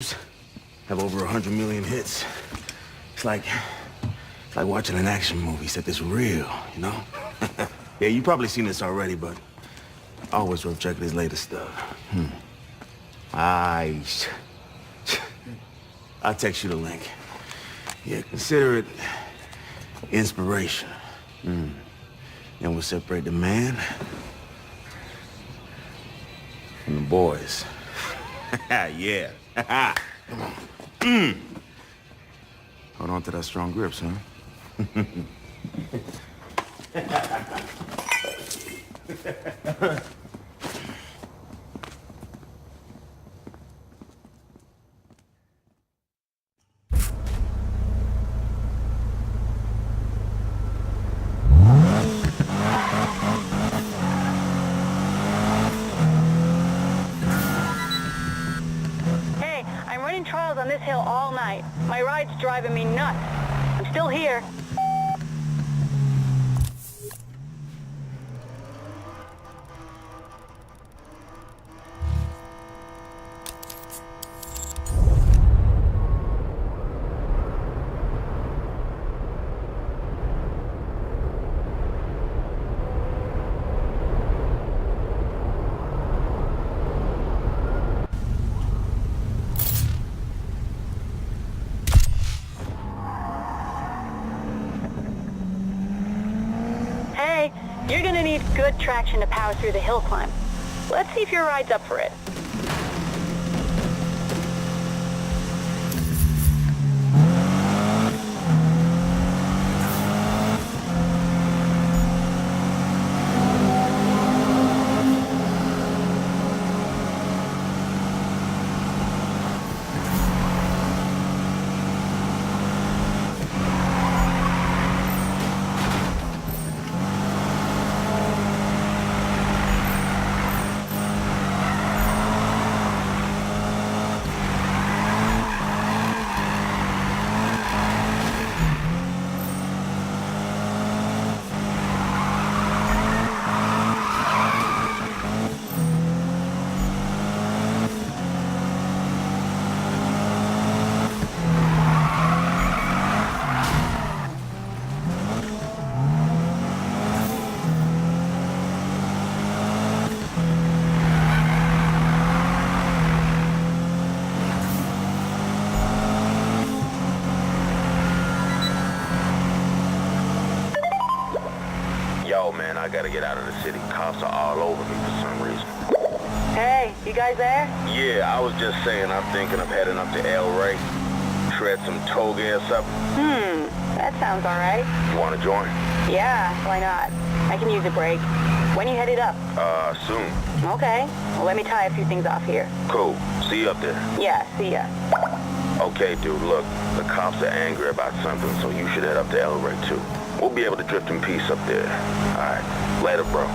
have over 100 million hits. It's like watching an action movie, except it's real, you know? Yeah, you've probably seen this already, but always worth checking his latest stuff. I'll text you the link. Yeah, consider it inspiration. And we'll separate the man from the boys. Yeah. Come on. Hold on to that strong grip, son. Trials on this hill all night. My ride's driving me nuts. I'm still here. You're gonna need good traction to power through the hill climb. Let's see if your ride's up for it. Yo, man, I gotta get out of the city. Cops are all over me for some reason. Hey, you guys there? Yeah, I was just saying I'm thinking of heading up to El Rey. Shred some toga or something. That sounds alright. You wanna join? Yeah, why not? I can use a break. When you headed up? Soon. Okay. Well, let me tie a few things off here. Cool. See you up there. Yeah, see ya. Okay, dude, look. The cops are angry about something, so you should head up to El Rey, too. We'll be able to drift in peace up there. All right. Later, bro.